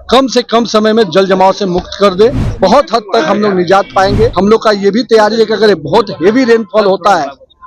कम से कम समय में जल जमाव से मुक्त कर दे। बहुत हद तक हम लोग निजात पाएंगे। हम लोग का ये भी तैयारी है कि अगर बहुत हेवी रेनफॉल होता है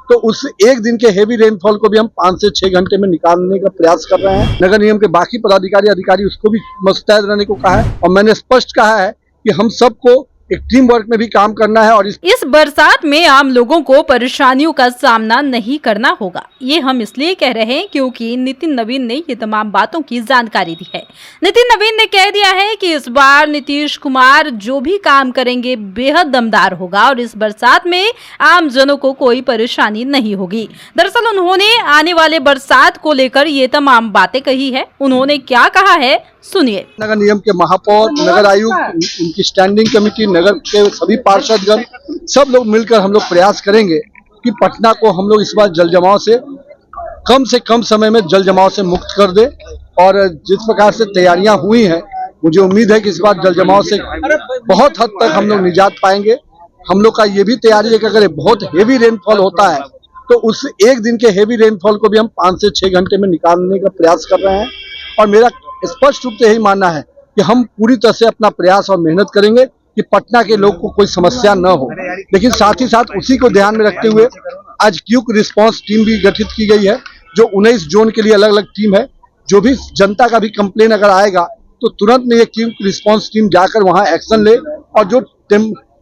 तो उस एक दिन के हेवी रेनफॉल को भी हम 5 से 6 घंटे में निकालने का प्रयास कर रहे हैं। नगर निगम के बाकी पदाधिकारी अधिकारी उसको भी मुस्तैद रहने को कहा है और मैंने स्पष्ट कहा है कि हम सबको एक टीम वर्क में भी काम करना है और इस बरसात में आम लोगों को परेशानियों का सामना नहीं करना होगा। ये हम इसलिए कह रहे हैं क्योंकि नितिन नवीन ने ये तमाम बातों की जानकारी दी है। नितिन नवीन ने कह दिया है कि इस बार नीतीश कुमार जो भी काम करेंगे बेहद दमदार होगा और इस बरसात में आम जनों को कोई परेशानी नहीं होगी। दरअसल उन्होंने आने वाले बरसात को लेकर ये तमाम बातें कही है। उन्होंने क्या कहा है सुनिए। नगर निगम के महापौर, नगर आयुक्त, उनकी स्टैंडिंग कमेटी, नगर के सभी पार्षदगण, सब लोग मिलकर हम लोग प्रयास करेंगे कि पटना को हम लोग इस बार जल जमाव से कम समय में जल जमाव से मुक्त कर दे। और जिस प्रकार से तैयारियां हुई हैं, मुझे उम्मीद है कि इस बार जल जमाव से बहुत हद तक हम लोग निजात पाएंगे। हम लोग का ये भी तैयारी है कि अगर बहुत हेवी रेनफॉल होता है तो उस एक दिन के हेवी रेनफॉल को भी हम 5 से 6 घंटे में निकालने का प्रयास कर रहे हैं। और मेरा स्पष्ट रूप से यही मानना है कि हम पूरी तरह से अपना प्रयास और मेहनत करेंगे कि पटना के लोग को कोई समस्या न हो। लेकिन साथ ही साथ उसी को ध्यान में रखते हुए आज क्विक रिस्पांस टीम भी गठित की गई है, जो 19 जोन के लिए अलग अलग टीम है। जो भी जनता का भी कंप्लेन अगर आएगा तो तुरंत में ये क्विक रिस्पांस टीम जाकर वहां एक्शन ले और जो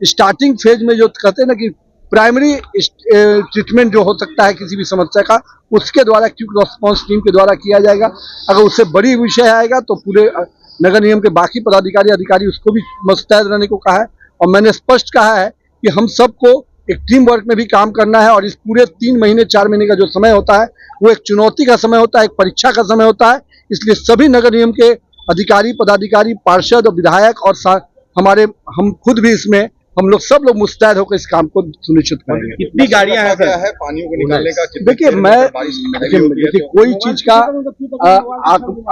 स्टार्टिंग फेज में जो कहते हैं ना कि प्राइमरी ट्रीटमेंट जो हो सकता है किसी भी समस्या का, उसके द्वारा क्विक रिस्पांस टीम के द्वारा किया जाएगा। अगर उससे बड़ी विषय आएगा तो पूरे नगर निगम के बाकी पदाधिकारी अधिकारी उसको भी मुस्तैद रहने को कहा है और मैंने स्पष्ट कहा है कि हम सबको एक टीम वर्क में भी काम करना है। और इस पूरे 3 महीने 4 महीने का जो समय होता है वो एक चुनौती का समय होता है, एक परीक्षा का समय होता है। इसलिए सभी नगर निगम के अधिकारी, पदाधिकारी, पार्षद और विधायक और हम खुद भी इसमें हम लोग सब लोग मुस्तैद होकर इस काम को सुनिश्चित करेंगे। कितनी गाड़ियां हैं पानियों को निकालने का? देखिए कोई चीज का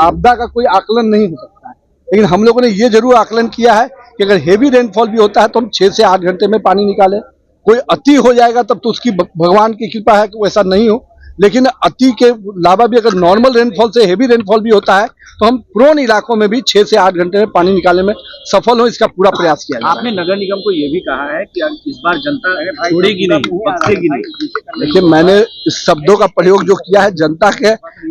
आपदा का कोई आकलन नहीं हो सकता है, लेकिन हम लोगों ने ये जरूर आकलन किया है कि अगर हेवी रेनफॉल भी होता है तो हम 6 से 8 घंटे में पानी निकालें। कोई अति हो जाएगा तब तो उसकी भगवान की कृपा है कि वैसा नहीं हो, लेकिन अति के अलावा भी अगर नॉर्मल रेनफॉल से हेवी रेनफॉल भी होता है तो हम प्रोन इलाकों में भी 6 से 8 घंटे में पानी निकालने में सफल हो, इसका पूरा प्रयास किया जाए। आपने नगर निगम को ये भी कहा है कि इस बार जनता छोड़ेगी नहीं, बख्शेगी नहीं। देखिए मैंने इस शब्दों का प्रयोग जो किया है,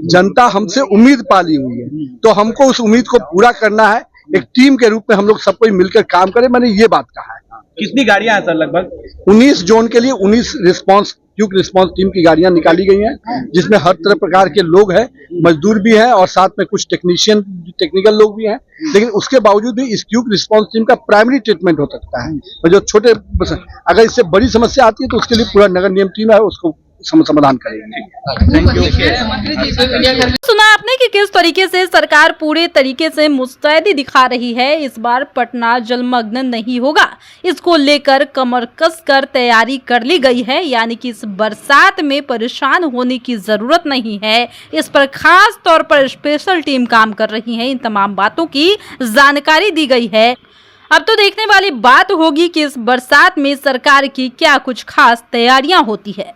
जनता हमसे उम्मीद पाली हुई है तो हमको उस उम्मीद को पूरा करना है। एक टीम के रूप में हम लोग सब कोई मिलकर काम करें, मैंने ये बात कहा है। कितनी गाड़ियां हैं सर? लगभग 19 जोन के लिए 19 क्विक रिस्पांस टीम की गाड़ियां निकाली गई हैं, जिसमें हर तरह प्रकार के लोग हैं, मजदूर भी हैं और साथ में कुछ टेक्निकल लोग भी हैं। लेकिन उसके बावजूद भी इस क्विक रिस्पांस टीम का प्राइमरी ट्रीटमेंट हो सकता है। और जो छोटे अगर इससे बड़ी समस्या आती है तो उसके लिए पूरा नगर निगम टीम है, उसको समाधान करेंगे। सुना आपने कि किस तरीके से सरकार पूरे तरीके से मुस्तैदी दिखा रही है। इस बार पटना जलमग्न नहीं होगा, इसको लेकर कमर कसकर तैयारी कर ली गई है। यानी कि इस बरसात में परेशान होने की जरूरत नहीं है। इस पर खास तौर पर स्पेशल टीम काम कर रही है। इन तमाम बातों की जानकारी दी गई है। अब तो देखने वाली बात होगी कि इस बरसात में सरकार की क्या कुछ खास तैयारियां होती है।